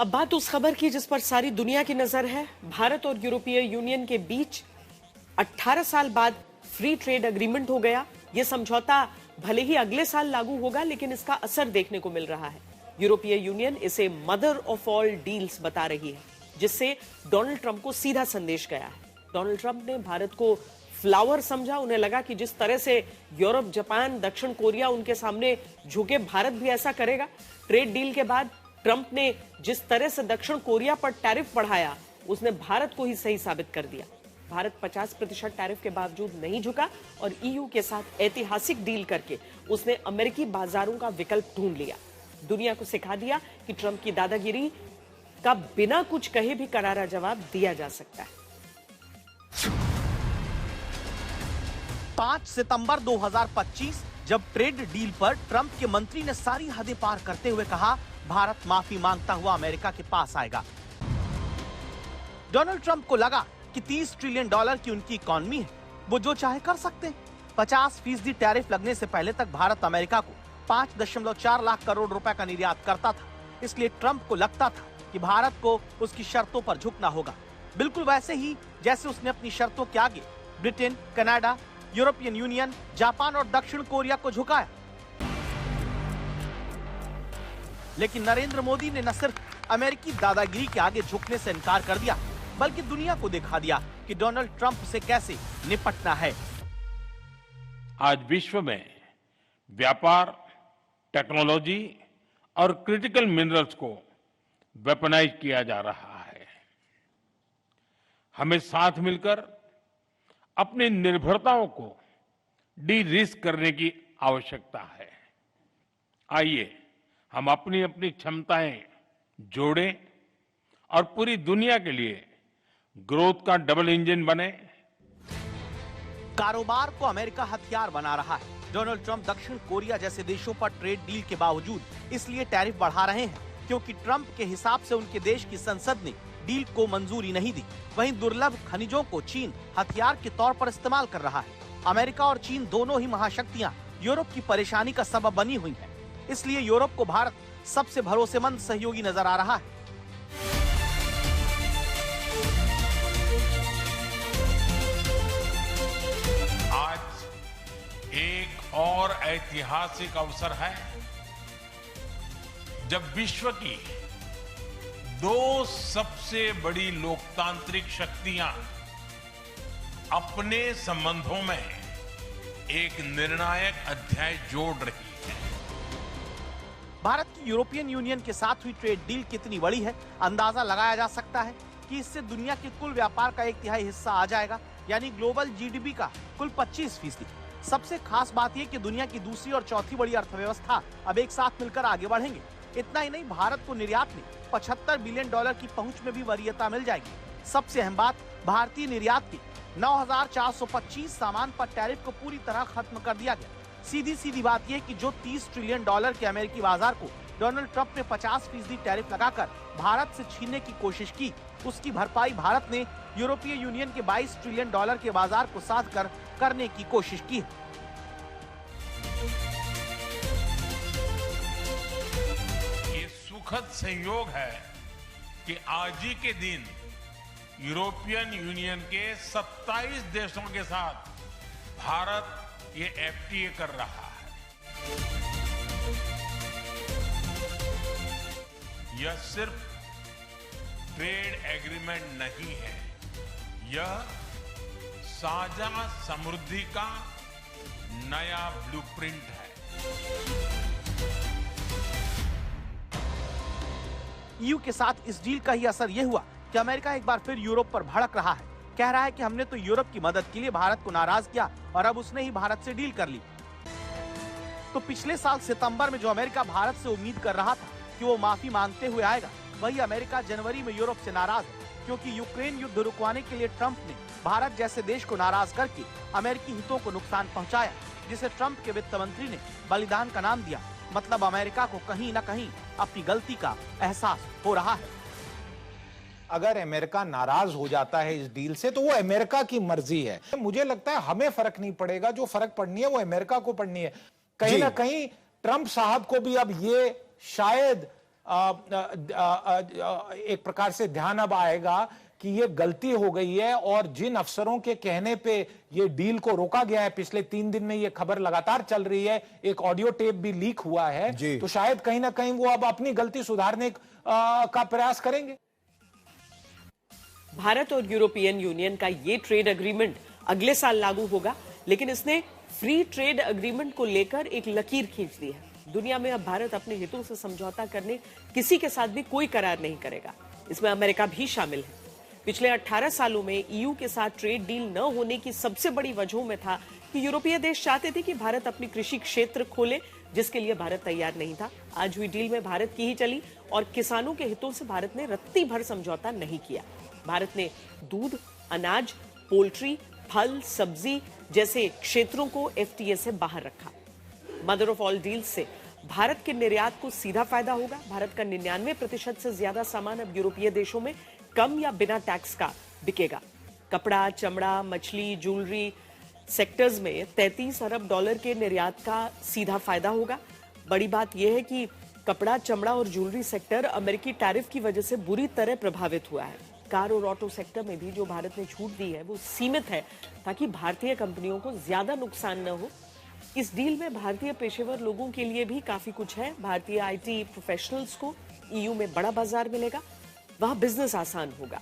अब बात उस खबर की जिस पर सारी दुनिया की नजर है। भारत और यूरोपीय यूनियन के बीच 18 साल बाद फ्री ट्रेड एग्रीमेंट हो गया। यह समझौता भले ही अगले साल लागू होगा, लेकिन इसका असर देखने को मिल रहा है। यूरोपीय यूनियन इसे मदर ऑफ ऑल डील्स बता रही है, जिससे डोनाल्ड ट्रंप को सीधा संदेश गया है। डोनाल्ड ट्रंप ने भारत को फ्लावर समझा। उन्हें लगा कि जिस तरह से यूरोप, जापान, दक्षिण कोरिया उनके सामने झुके, भारत भी ऐसा करेगा। ट्रेड डील के बाद ट्रंप ने जिस तरह से दक्षिण कोरिया पर टैरिफ बढ़ाया, उसने भारत को ही सही साबित कर दिया। भारत 50% टैरिफ के बावजूद नहीं झुका और ईयू के साथ ऐतिहासिक डील करके उसने अमेरिकी बाजारों का विकल्प ढूंढ लिया। दुनिया को सिखा दिया कि ट्रंप की दादागिरी का बिना कुछ कहे भी करारा जवाब दिया जा सकता है। 5 सितंबर 2025 जब ट्रेड डील पर ट्रंप के मंत्री ने सारी हदें पार करते हुए कहा, भारत माफी मांगता हुआ अमेरिका के पास आएगा। डोनाल्ड ट्रंप को लगा कि $30 ट्रिलियन की उनकी इकॉनमी है, वो जो चाहे कर सकते हैं। 50% टैरिफ लगने से पहले तक भारत अमेरिका को 5.4 लाख करोड़ रुपए का निर्यात करता था। इसलिए ट्रंप को लगता था कि भारत को उसकी शर्तों पर झुकना होगा, बिल्कुल वैसे ही जैसे उसने अपनी शर्तों के आगे Britain, Canada, European union, Japan और दक्षिण कोरिया को झुकाया। लेकिन नरेंद्र मोदी ने न सिर्फ अमेरिकी दादागिरी के आगे झुकने से इनकार कर दिया, बल्कि दुनिया को दिखा दिया कि डोनाल्ड ट्रंप से कैसे निपटना है। आज विश्व में व्यापार, टेक्नोलॉजी और क्रिटिकल मिनरल्स को वेपनाइज किया जा रहा है। हमें साथ मिलकर अपनी निर्भरताओं को डी रिस्क करने की आवश्यकता है। आइए हम अपनी अपनी क्षमताएं जोड़ें और पूरी दुनिया के लिए ग्रोथ का डबल इंजन बने। कारोबार को अमेरिका हथियार बना रहा है। डोनाल्ड ट्रंप दक्षिण कोरिया जैसे देशों पर ट्रेड डील के बावजूद इसलिए टैरिफ बढ़ा रहे हैं क्योंकि ट्रंप के हिसाब से उनके देश की संसद ने डील को मंजूरी नहीं दी। वहीं दुर्लभ खनिजों को चीन हथियार के तौर पर इस्तेमाल कर रहा है। अमेरिका और चीन दोनों ही महाशक्तियां यूरोप की परेशानी का सबब बनी हुई हैं। इसलिए यूरोप को भारत सबसे भरोसेमंद सहयोगी नजर आ रहा है। आज एक और ऐतिहासिक अवसर है जब विश्व की दो सबसे बड़ी लोकतांत्रिक शक्तियां अपने संबंधों में एक निर्णायक अध्याय जोड़ रही है। भारत की यूरोपियन यूनियन के साथ हुई ट्रेड डील कितनी बड़ी है, अंदाजा लगाया जा सकता है कि इससे दुनिया के कुल व्यापार का 1/3 हिस्सा आ जाएगा, यानी ग्लोबल जीडीपी का कुल 25%। सबसे खास बात यह कि दुनिया की दूसरी और चौथी बड़ी अर्थव्यवस्था अब एक साथ मिलकर आगे बढ़ेंगे। इतना ही नहीं, भारत को निर्यात में $75 बिलियन की पहुंच में भी वरीयता मिल जाएगी। सबसे अहम बात, भारतीय निर्यात के 9,425 सामान पर टैरिफ को पूरी तरह खत्म कर दिया गया। सीधी बात यह कि जो $30 ट्रिलियन के अमेरिकी बाजार को डोनाल्ड ट्रंप ने 50% टैरिफ लगाकर भारत से छीनने की कोशिश की, उसकी भरपाई भारत ने यूरोपीय यूनियन के $22 ट्रिलियन के बाजार को साध कर करने की कोशिश की है। ये सुखद संयोग है कि आज ही के दिन यूरोपियन यूनियन के 27 देशों के साथ भारत ये एफटीए कर रहा है। यह सिर्फ ट्रेड एग्रीमेंट नहीं है, यह साझा समृद्धि का नया ब्लूप्रिंट है। ईयू के साथ इस डील का ही असर यह हुआ कि अमेरिका एक बार फिर यूरोप पर भड़क रहा है। कह रहा है कि हमने तो यूरोप की मदद के लिए भारत को नाराज किया और अब उसने ही भारत से डील कर ली। तो पिछले साल सितंबर में जो अमेरिका भारत से उम्मीद कर रहा था कि वो माफी मांगते हुए आएगा, वही अमेरिका जनवरी में यूरोप से नाराज है, क्योंकि यूक्रेन युद्ध रुकवाने के लिए ट्रंप ने भारत जैसे देश को नाराज करके अमेरिकी हितों को नुकसान पहुंचाया, जिसे ट्रंप के वित्त मंत्री ने बलिदान का नाम दिया। मतलब अमेरिका को कहीं न कहीं अपनी गलती का एहसास हो रहा है। अगर अमेरिका नाराज हो जाता है इस डील से, तो वो अमेरिका की मर्जी है। मुझे लगता है हमें फर्क नहीं पड़ेगा, जो फर्क पड़नी है वो अमेरिका को पड़नी है। कहीं ना कहीं ट्रंप साहब को भी अब ये शायद एक प्रकार से ध्यान अब आएगा कि ये गलती हो गई है और जिन अफसरों के कहने पे ये डील को रोका गया है, पिछले 3 दिन में ये खबर लगातार चल रही है, एक ऑडियो टेप भी लीक हुआ है, तो शायद कहीं ना कहीं वो अब अपनी गलती सुधारने का प्रयास करेंगे। भारत और यूरोपियन यूनियन का ये ट्रेड एग्रीमेंट अगले साल लागू होगा, लेकिन इसने फ्री ट्रेड एग्रीमेंट को लेकर एक लकीर खींच दी है। दुनिया में अब भारत अपने हितों से समझौता करने किसी के साथ भी कोई करार नहीं करेगा। इसमें अमेरिका भी शामिल है। पिछले 18 सालों में ईयू के साथ ट्रेड डील न होने की सबसे बड़ी वजहों में था कि यूरोपीय देश चाहते थे कि भारत अपनी कृषि क्षेत्र खोले, जिसके लिए भारत तैयार नहीं था। आज हुई डील में भारत की ही चली और किसानों के हितों से भारत ने रत्ती भर समझौता नहीं किया। भारत ने दूध, अनाज, पोल्ट्री, फल, सब्जी जैसे क्षेत्रों को एफटीए से बाहर रखा। मदर ऑफ ऑल डील्स से भारत के निर्यात को सीधा फायदा होगा। भारत का 99% से ज्यादा सामान अब यूरोपीय देशों में कम या बिना टैक्स का बिकेगा। कपड़ा, चमड़ा, मछली, ज्वेलरी सेक्टर्स में 33 अरब डॉलर के निर्यात का सीधा फायदा होगा। बड़ी बात यह है कि कपड़ा, चमड़ा और ज्वेलरी सेक्टर अमेरिकी टैरिफ की वजह से बुरी तरह प्रभावित हुआ है। कार और ऑटो सेक्टर में भी जो भारत ने छूट दी है वो सीमित है, ताकि भारतीय कंपनियों को ज्यादा नुकसान न हो। इस डील में भारतीय पेशेवर लोगों के लिए भी काफी कुछ है। भारतीय आईटी प्रोफेशनल्स को ईयू में बड़ा बाजार मिलेगा, वहां बिजनेस आसान होगा।